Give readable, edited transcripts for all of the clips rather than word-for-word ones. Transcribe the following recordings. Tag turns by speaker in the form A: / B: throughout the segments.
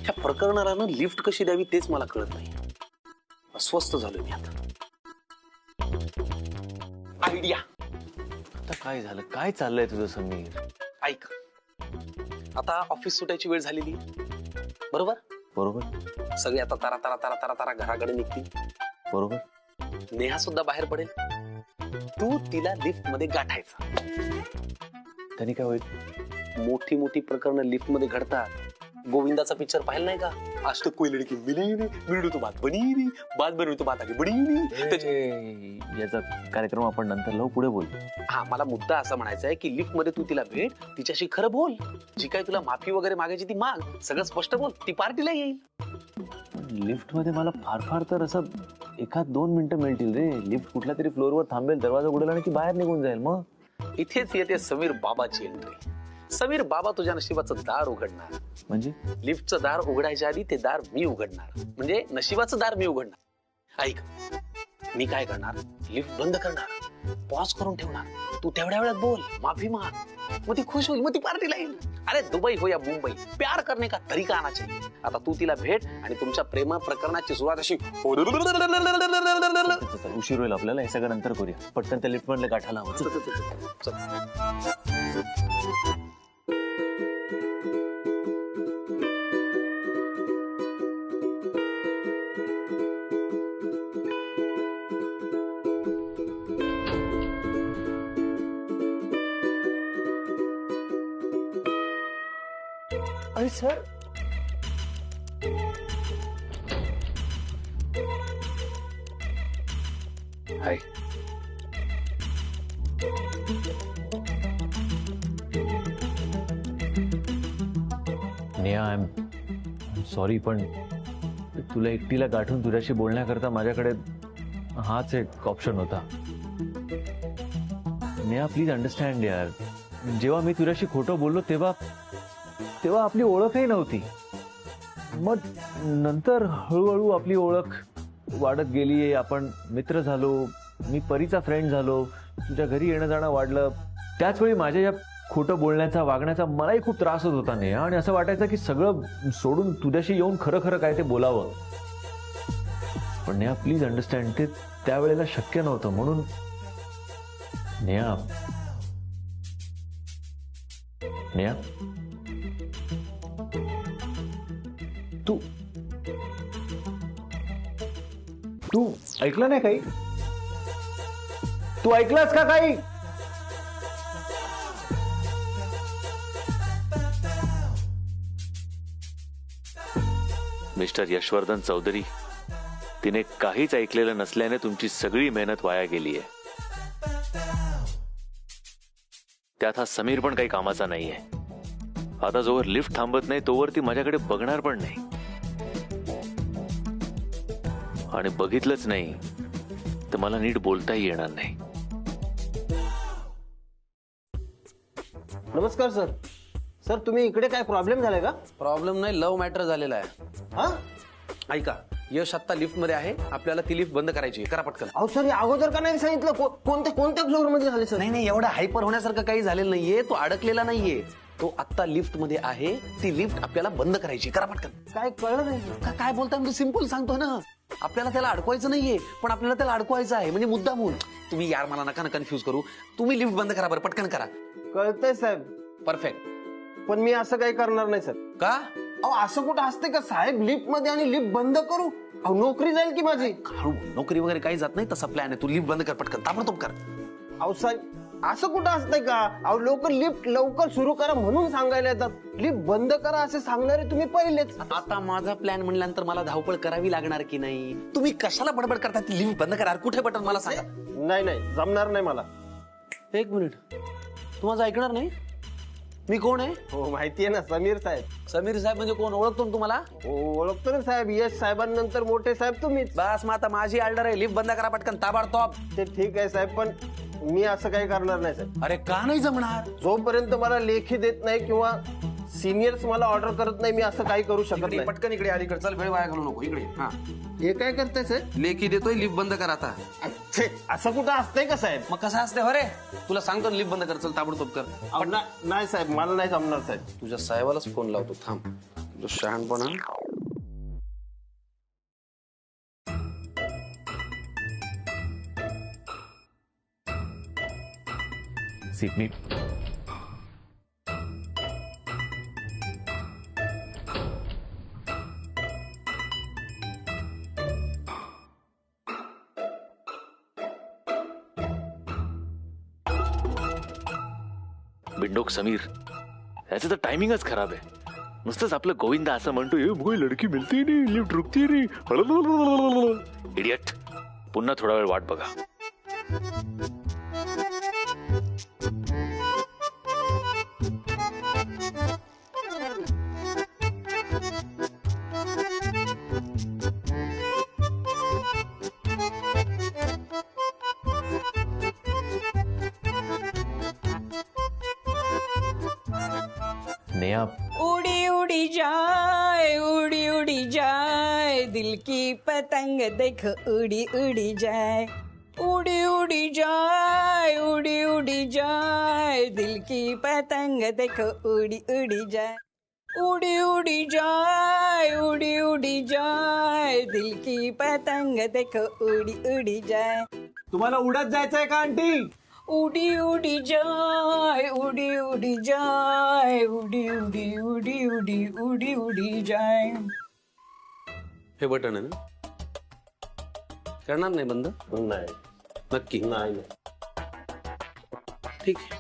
A: ह्या प्रकरणाला ना लिफ्ट कशी द्यावी तेच मला कळत नाही. अस्वस्थ झालोय मी आता. आयडिया.
B: आता काय झालं, काय चाललंय तुझं समीर?
A: ऐक, आता ऑफिस सुटायची वेळ झालेली बरोबर.
B: बरोबर
A: सगळे आता तारा तारा तारा तारा तारा घराकडे निघतील.
B: बरोबर.
A: नेहा सुद्धा बाहेर पडेल. तू तिला लिफ्ट मध्ये गाठायचा.
B: त्यांनी काय होईल?
A: मोठी मोठी प्रकरणं लिफ्ट मध्ये घडतात. गोविंदाचा पिक्चर पाहिला नाही का? आज तो कोई लड़की मिली नहीं, मिलू तो बात बनी नहीं, बात बनी तो बात आगे बढी नहीं.
B: याचा कार्यक्रम आपण नंतर लावू, पुढे बोल.
A: हा, मला मुद्दा असा म्हणायचा आहे की लिफ्ट मध्ये तू तिला भेट, तिच्याशी खरं बोल. जी काय तुला माफी वगैरे मागायची ती माग, सगळं स्पष्ट बोल. ती पार्टीला येईल.
B: लिफ्ट मध्ये मला फार फार तर असं 1-2 मिनिटं मिळतील रे. लिफ्ट कुठल्या तरी फ्लोअरवर थांबेल, दरवाजा उघडेल आणि ती बाहेर निघून जाईल. मग
A: इथेच येते समीर बाबाची एंट्री. समीर बाबा तुझ्या नशिबाचं दार उघडणार.
B: म्हणजे
A: लिफ्टचं दार उघडायच्या आधी ते दार मी उघडणार. म्हणजे नशिबाचं दार मी उघडणार. ऐक, मी काय करणार, लिफ्ट बंद करणार, पॉज करून ठेवणार. तू तेवढ्या वेळात बोल, माफी माग, मग ती खुश होईल, मग ती पार्टीला येईल. अरे दुबई हो या मुंबई, प्यार करने का तरीका आना चाहिए. आता तू तिला भेट आणि तुमच्या प्रेम प्रकरणाची सुरुवात अशी.
B: उशीर होईल आपल्याला, हे सगळं नंतर करूया. पटकन त्या लिफ्ट मधल्या गाठाला हवं.
C: अरे sir,
A: high.
B: Neha, I am sorry, पण तुला एकटीला गाठून तुझ्याशी बोलण्याकरता माझ्याकडे हाच एक ऑप्शन होता. नेहा, प्लीज अंडरस्टँड यार. जेव्हा मी तुझ्याशी खोटं बोललो तेव्हा आपली ओळखही नव्हती. मग नंतर हळूहळू आपली ओळख वाढत गेली. आपण मित्र झालो, मी परीचा फ्रेंड झालो, तुझ्या घरी येणं जाणं वाढलं. त्याच वेळी माझ्या या खोटं बोलण्याचा, वागण्याचा मलाही खूप त्रास होत होता नेहा. आणि असं वाटायचं की सगळं सोडून तुझ्याशी येऊन खरं खरं काय ते बोलावं. पण नेहा, प्लीज अंडरस्टँड, ते त्यावेळेला शक्य नव्हतं. म्हणून नेहा, तू ऐकलं नाही काही? तू ऐकलास का काही?
D: मिस्टर यशवर्धन चौधरी, तिने काहीच ऐकलेलं नसल्याने तुमची सगळी मेहनत वाया गेली आहे. त्यात हा समीर पण काही कामाचा नाहीये. आता जोवर लिफ्ट थांबत नाही तोवर ती माझ्याकडे बघणार पण नाही. आणि बघितलंच नाही तर मला नीट बोलताही येणार नाही.
C: नमस्कार सर. सर, तुम्ही इकडे काय प्रॉब्लेम झालाय का?
A: प्रॉब्लेम नाही, लव्ह मॅटर झालेला आहे.
C: हा?
A: ऐका, यश आता लिफ्ट मध्ये आहे, आपल्याला ती लिफ्ट बंद करायची. करा पटकन.
C: अहो सर, अगोदर का नाही सांगितलं? कोणत्या फ्लोअर मध्ये झाले सर?
A: नाही, एवढा हायपर होण्यासारखं काही झालेलं नाहीये. तो अडकलेला नाहीये, तो आता लिफ्ट मध्ये आहे. ती लिफ्ट आपल्याला बंद करायची. करा पटकन.
C: काय कळलं नाही?
A: काय बोलताय? मी सिंपल सांगतो ना, आपल्याला त्याला अडकवायचं नाहीये, पण आपल्याला त्याला अडकवायचं आहे. म्हणजे मुद्दामून. तुम्ही यार मला नका कन्फ्युज करू. तुम्ही लिफ्ट बंद करा बरं, पटकन करा.
C: कळतंय साहेब,
A: परफेक्ट.
C: पण मी असं काही करणार नाही सर.
A: का?
C: अहो असं कुठं असते का साहेब, लिफ्ट मध्ये आणि लिफ्ट बंद करू? अहो नोकरी जाईल की माझी.
A: हळू, नोकरी वगैरे काही जात नाही, तसा प्लॅन आहे. तू लिफ्ट बंद कर पटकन, ताबडतोब कर.
C: अहो साहेब, असं कुठं असतंय का? अहो लोक लिफ्ट लवकर सुरू करा म्हणून सांगायला येतात, लिफ्ट बंद करा असे सांगणारे तुम्ही पहिलेच.
A: आता माझा प्लॅन म्हणल्यानंतर मला धावपळ करावी लागणार की नाही? तुम्ही कशाला बडबड करता? ती लिफ्ट बंद करा. कुठे बटन मला सांगा.
C: नाही, जमणार नाही मला.
A: एक मिनिट, तू माझं ऐकणार नाही? मी कोण आहे?
C: हो माहितीये ना, समीर साहेब.
A: समीर साहेब म्हणजे कोण? ओळखतो ना तुम्हाला?
C: हो ओळखतो ना साहेब. यश साहेबांनंतर मोठे साहेब तुम्हीच.
A: बस मग आता माझी ऑर्डर आहे, लिफ्ट बंद करा पटकन, ताबडतोब.
C: ते ठीक आहे साहेब, पण मी असं काही करणार नाही साहेब.
A: अरे का नाही जमणार?
C: जोपर्यंत मला लेखी देत नाही किंवा सिनियर्स मला ऑर्डर करत नाही, मी असं काही करू शकत
A: इकडे,
C: नाही.
A: पटकन इकडे अलीकडे चल, वेळ वाया घालू नको. इकडे. हा,
C: हे काय करताय साहेब?
A: लेखी देतोय, लिफ्ट बंद करा आता.
C: छे, असं कुठं असतंय का साहेब?
A: मग कसं असते? हो रे, तुला सांगतो लिफ्ट बंद कर, चल ताबडतोब कर.
C: नाही साहेब, मला नाही जमणार साहेब.
A: तुझ्या साहेबालाच फोन लावतो, थांब. तो शहाणपणा.
B: सीट मी
D: बिंडोक समीर, याचं तर टायमिंगच खराब आहे. नुसतंच आपलं गोविंदा असं म्हणतो, "ए मुझे लडकी मिलती नाही, लिफ्ट रुकती नाही." इडियट. पुन्हा थोडा वेळ वाट बघा.
B: नेहा,
E: उड़ी उड़ी जाए दिल की पतंग देख उड़ी उड़ी जाए. उड़ी उड़ी जाए दिल की पतंग देख उड़ी उड़ी जाए. उड़ी उड़ी जाए दिल की पतंग देख उड़ी उड़ी जाए.
C: तुम्हाला उडत जायचंय का आंटी?
E: उड़ी उड़ी जाए उड़ी उड़ी जाए उड़ी उड़ी उड़ी उड़ी उड़ी उड़ी जाए.
A: हे बटन आहे ना, करणार नाही बंद?
C: नाही
A: नक्की?
C: नाही.
A: ठीक आहे.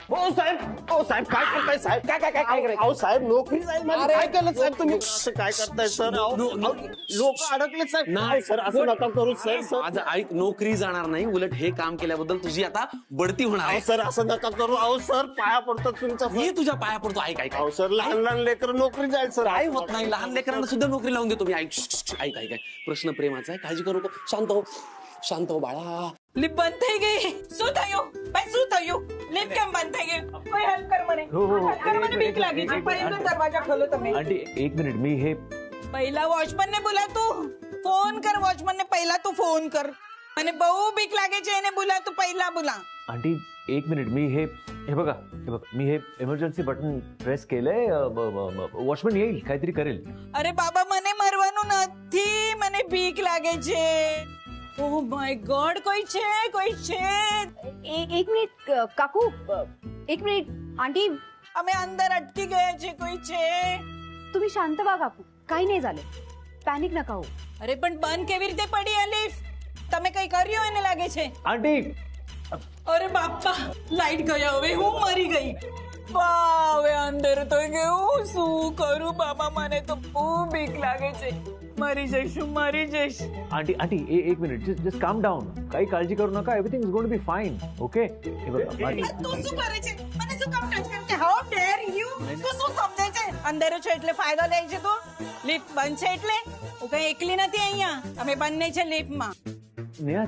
C: ओ साहेब काय करताय साहेब? काय अहो साहेब नोकरी जाईल माझी. काय केलं साहेब तुम्ही? असं काय करताय सर? लोक अडकलेत साहेब. नाही सर, असं नका करू सर.
A: माझं ऐक, नोकरी जाणार नाही, उलट हे काम केल्याबद्दल तुझी आता बढती होणार आहे.
C: सर असं नका करू. अहो सर पाया पडतो तुमचा.
A: मी तुझ्या पाया पडतो. ऐक ऐक
C: अहो सर लहान लहान लेकर नोकरी जाईल सर.
A: काय होत नाही, लहान लेकरांना सुद्धा नोकरी लावून देतो मी. ऐक ऐक ऐक ऐक. प्रश्न प्रेमाचा आहे, काळजी करू नको. शांत हो बाळा.
E: लिप बंद થઈ ગઈ. શું થયું ભાઈ, શું થયું? લિપ કેમ બંધ થઈ ગઈ? કોઈ હેલ્પ કર મને. હેલ્પ કર, મને બીક લાગી છે. પહેલો દરવાજા ખોલો તમે.
B: आंटी एक मिनिट, मी हे
E: पहिला वॉचमन ने बोला तू फोन कर. वॉचमन ने पहिला तू फोन कर. મને બહુ બીક લાગે છે, એને બોલા તું પહેલા બોલા.
B: आंटी एक मिनिट, मी हे बघा, मी हे इमर्जन्सी बटन प्रेस केलंय. वॉचमॅन येईल, काहीतरी करेल.
E: અરે બાબા, મને મરવાનું નથી, મને બીક લાગે છે. ઓ માય ગોડ, કોઈ છે.
F: एक मिनिट काकू, एक मिनिट आंटी,
E: અમે અંદર અટકી ગયા છે, કોઈ છે?
F: तुम्ही शांत व्हा काकू, काही नाही झालं, पॅनिक नका हो.
E: અરે પણ બંધ કેવી રીતે પડી અલીફ? તમે કઈ કર્યું એને લાગે છે?
B: आंटी
E: અરે બાપા, લાઈટ ગયા, હવે હું મરી ગઈ. હવે અંદર તો ગયું, શું કરું બાબા? મને તો બહુ બીક લાગે છે. મરી જઈશ.
B: आंटी आंटी एक मिनिट, जस्ट काम डाऊन. काही काळजी करू नका. Everything is going to be fine. Okay? हे बघा माझी
E: તું શું કરે છે? મને શું કામ ટચ કરે છે? How der you? તું શું સમજે છે? અંદર છો એટલે ફાયદો લે છે તું? લિફ્ટ બંધ છે એટલે? હું કઈ એકલી નથી અહીંયા, અમે બંને છે લિફ્ટમાં.
B: नेहा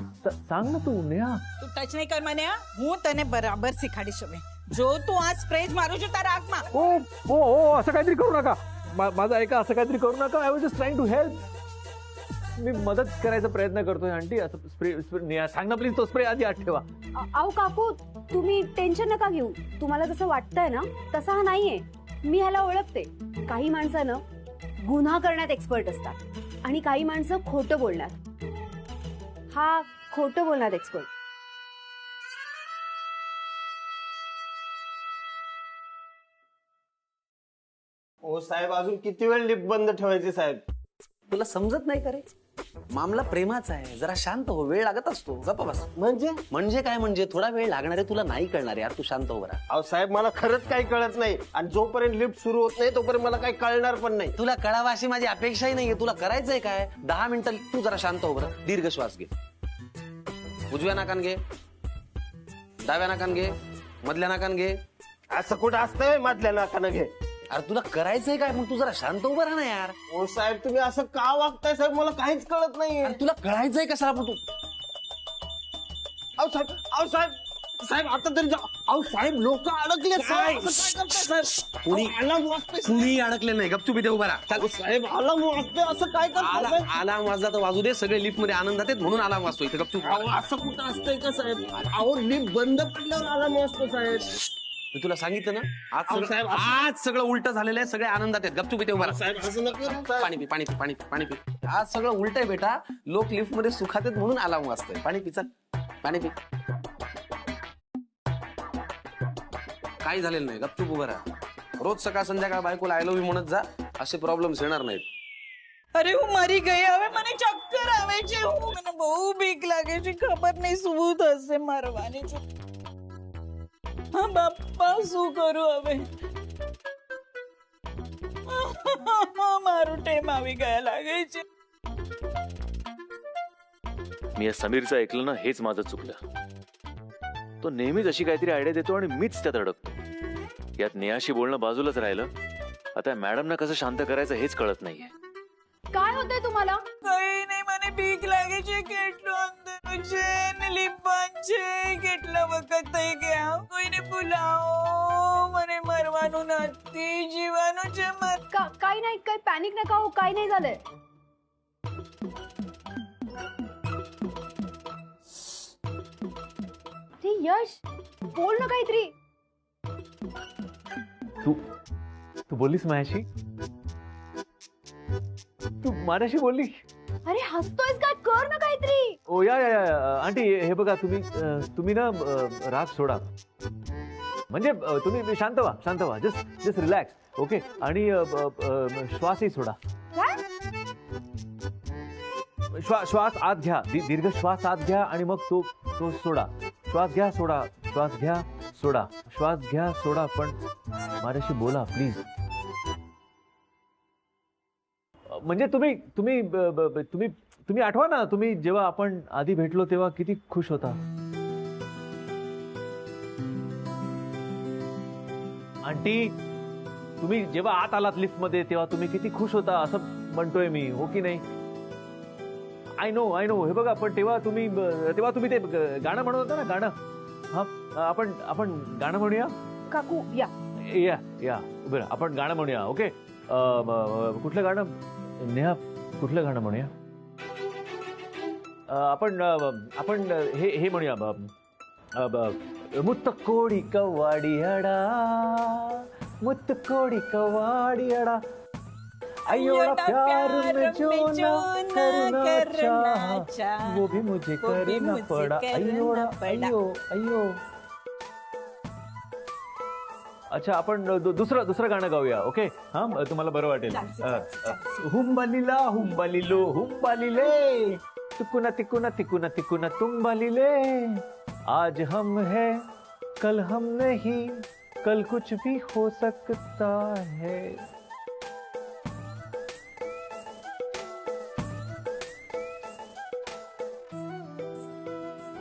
B: सांग ना तू. नेहा
E: તું ટચ નહીં કર મને. હું તને બરાબર શીખાડીશ હવે. જો તું આ સ્પ્રે મારું છું તારા આંખમાં.
B: ओ ओ ओ असं काहीतरी करू नका. माझं ऐका, असं काहीतरी करू नका. I was just trying to help. मी मदत करायचा प्रयत्न करतोय आंटी. असं स्प्रे नेहा सांग ना प्लीज, तो स्प्रे आधी आत ठेवा.
F: अहो काकू, तुम्ही टेन्शन नका घेऊ. तुम्हाला जसं वाटतंय ना तसं हा नाहीये. मी ह्याला ओळखते. काही माणसं ना गुन्हा करण्यात एक्सपर्ट असतात आणि काही माणसं खोटं बोलण्यात. हा खोटं बोलण्यात एक्सपर्ट.
C: ओ साहेब अजून किती वेळ लिफ्ट बंद ठेवायची साहेब?
A: तुला समजत नाही का रे? मामला प्रेमाचा आहे, जरा शांत हो. वेळ लागत असतो. गप्पा बस. म्हणजे काय? म्हणजे थोडा वेळ लागणार आहे. तुला नाही कळणार यार, तू शांत हो बरा.
C: अहो साहेब मला खरंच काही कळत नाही, आणि जोपर्यंत लिफ्ट सुरू होत नाही तोपर्यंत मला काही कळणार पण नाही.
A: तुला कळावा अशी माझी अपेक्षाही नाहीये. तुला करायचंय काय? 10 मिनिटं तू जरा शांत हो बरं. दीर्घ श्वास घे. उजव्या नाकान घे, डाव्या नाकान घे, मधल्या नाकान घे.
C: असं कुठं असतंय मधल्या नाकानं घे?
A: अरे तुला करायचंय काय? मग तू जरा शांत उभं राहा ना यार.
C: ओ साहेब तुम्ही असं का वागताय साहेब? मला काहीच कळत नाही.
A: अरे तुला कळायचंय कशाला? पण तू
C: अहो साहेब साहेब आता तरी जा. अहो साहेब लोक अडकले साहेब. असं काय करताय साहेब? अलार्म वाजतोय साहेब.
A: कुणी अडकले नाही, गपचूप इथे उभा राहा. चल.
C: अहो, साहेब अलार्म वाजतोय असं काय करताय साहेब?
A: आलाम वाजला तर वाजू दे, सगळे लिफ्ट मध्ये आनंदात आहेत म्हणून आलाम वाजतो इथे. गपचूप
C: अहो असं कुठं असतंय का साहेब? अहो लिफ्ट बंद पडल्यावर अलार्म वाजतो साहेब.
A: मी तुला सांगितलं ना,
C: अहो, साहेब,
A: आज सगळं उलट झालेलं आहे, सगळे आनंदात आहेत. गपचूप इथे उभा राहा.
C: साहेब असं नका करू साहेब.
A: पाणी पी, पाणी पी, पाणी पी, पाणी पी. आज सगळं उलट आहे बेटा, लोक लिफ्ट मध्ये सुखात आहेत म्हणून अलार्म वाजतोय. पाणी पी, चल पाणी पी. काही झालेलं नाही, गपचूप उभं राहा. रोज सकाळ संध्याकाळ बायकोला आय लव्ह यू म्हणत जा, असे प्रॉब्लेम्स येणार नाहीत.
E: अरे હું મરી ગઈ હવે મને ચક્કર આવે છે મને બહુ બીક લાગે છે ખબર નહીં શું થશે મરવાની છે હા બાપા શું કરું હવે મારું ટેમ આવી ગયા લાગે છે.
D: मी या समीरचं ऐकलं ना, हेच माझं चुकलं. तो नेहमीच अशी काहीतरी आयडिया देतो आणि मीच त्यात अडकतो. यात नेहाशी बोलणं बाजूलाच राहिलं. आता मॅडमना कसं शांत करायचं हेच कळत नाहीये.
F: काय होतंय तुम्हाला?
E: કઈ નહીં મને બીક લાગે છે કેટલું અંદરનું છે ને લીંબન છે કેટલા વખત થઈ ગયા કોઈને બોલાવો મને મરવાનું નથી જીવાનું છે
F: काही नाही, काही पॅनिक नका हो, काही नाही झालंय. अरे यश बोल ना काहीतरी.
B: तू बोललीस माझ्याशी? तू माझ्याशी बोलली?
F: अरे हसतोयस काय? कर ना काहीतरी.
B: ओ या या या आंटी, हे बघा, तुम्ही ना राग सोडा. म्हणजे तुम्ही शांत व्हा, जस्ट रिलॅक्स. ओके. आणि श्वासही सोडा.
F: काय?
B: श्वास आत घ्या, दीर्घ श्वास आत घ्या आणि मग तो सोडा. श्वास घ्या, सोडा, श्वास घ्या, सोडा, श्वास घ्या, सोडा. पण माझ्याशी बोला प्लीज. म्हणजे तुम्ही आठवा ना, तुम्ही जेव्हा आपण आधी भेटलो तेव्हा किती खुश होता. आंटी, तुम्ही जेव्हा आत आलात लिफ्ट मध्ये तेव्हा तुम्ही किती खुश होता असं म्हणतोय मी, हो की नाही? I know. हे बघा, पण तेव्हा तुम्ही ते गाणं म्हणत होता ना, गाणं. हा, आपण गाणं म्हणूया.
F: काकू या.
B: या बरं, आपण गाणं म्हणूया. ओके. कुठलं गाणं नेहा? कुठलं गाणं म्हणूया? आपण हे म्हणूया. मुत्त कोडी कवाडी अडा, मुत्त कोडी कवाडी अडा, अयोड़ा प्यार में जो ना करना चाहा, वो भी मुझे करना पड़ा. अयोड़ा अयो. अच्छा, आपण दुसरं गाणं गाऊया. ओके. हा, तुम्हाला बरं वाटेल. हुंबालीला हुंबालीलो हुंबालीले, तिकुना तिकुना तिकुना तिकुना तुम्बालीले, आज हम है कल हम नहीं, कल कुछ भी हो सकता है.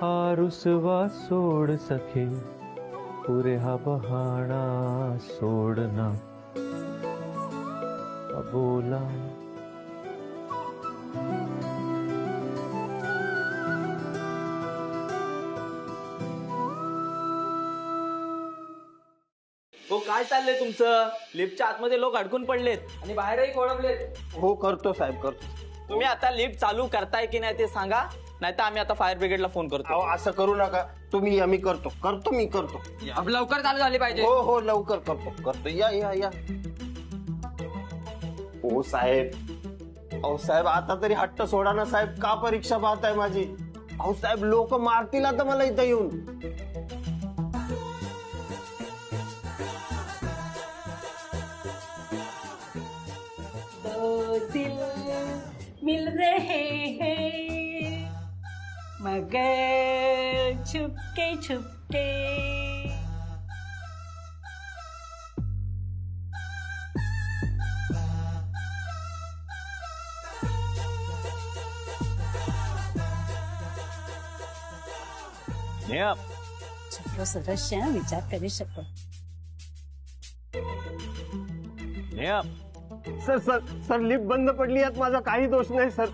B: हा रुसवा सोड सखे, पुरे हा बहाणा सोडना, बोला.
G: हो, काय चाललंय तुमचं? लिफ्टच्या आतमध्ये लोक अडकून पडलेत आणि बाहेरही खोळंबलेत.
C: हो करतो साहेब, करतो.
G: तुम्ही आता लिफ्ट चालू करताय की नाही ते सांगा, नाहीतर आम्ही आता फायर ब्रिगेडला फोन करतो.
C: अहो असं करू नका तुम्ही. मी करतो.
G: अब लवकर चालू झाली पाहिजे.
C: हो लवकर करतो. या. हो साहेब. अहो साहेब, आता तरी हट्ट सोडा ना साहेब. का परीक्षा पाहताय माझी? अहो साहेब, लोक मारतील आता मला इथं येऊन.
E: दिल मिल रहे हैं मगर छुपके छुपके.
B: नेहा,
E: છોકરો સરસ છે, વિચાર કરી શકો.
B: नेहा.
C: सर लिफ्ट बंद पडली, यात माझा काही दोष नाही सर.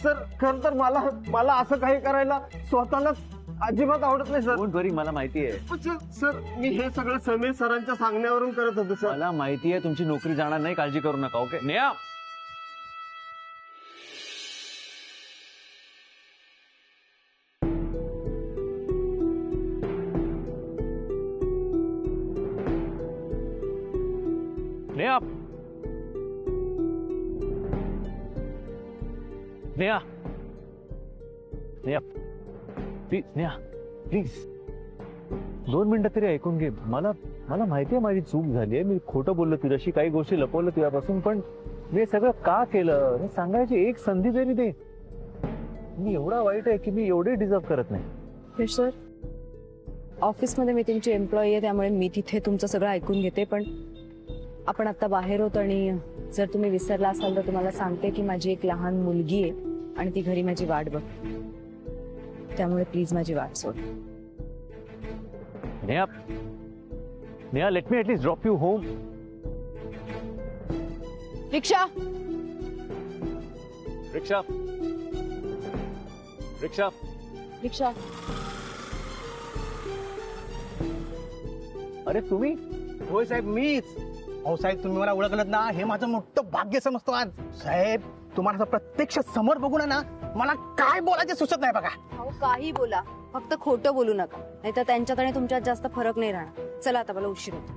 C: सर खर तर मला असं काही करायला स्वतःलाच अजिबात आवडत नाही सर.
B: डोंट वरी, मला माहिती आहे.
C: सर मी हे सगळं समीर सरांच्या सांगण्यावरून करत होतो सर.
B: मला माहिती आहे तुमची नोकरी जाणार नाही, काळजी करू नका. Okay Neha, Neha, Neha, Neha, please Neha, please 2 मिनिटं तरी ऐकून घे. मला माहिती आहे माझी चूक झाली आहे. मी खोटं बोललो तुझ्याशी, काही गोष्टी लपवलं तुझ्यापासून, पण मी हे सगळं का केलं हे सांगायची एक संधी तरी दे. मी एवढा वाईट आहे की मी एवढे डिझर्व करत नाही.
H: सर ऑफिसमध्ये मी तुमची एम्प्लॉई आहे, त्यामुळे मी तिथे तुमचं सगळं ऐकून घेते. पण आपण आता बाहेर होतो आणि जर तुम्ही विसरला असाल तर तुम्हाला सांगते की माझी एक लहान मुलगी आहे आणि ती घरी माझी वाट बघते. त्यामुळे प्लीज माझी वाट सोड.
B: Neha, Neha, let me at least drop you home.
H: रिक्षा
B: रिक्षा, रिक्षा.
H: रिक्षा.
B: अरे तुम्ही?
I: होय साहेब मीच. अहो साहेब तुम्ही मला ओळखलत ना, हे माझं मोठं भाग्य समजतो आज. साहेब तुम्हाला प्रत्यक्ष समोर बघून ना मला काय बोलायचे सुचत नाही बघा.
F: अहो काही बोला, फक्त खोटं बोलू नका, नाहीतर त्यांच्यात आणि तुमच्यात जास्त फरक नाही राहणार. चला आता, मला उशीर होतो.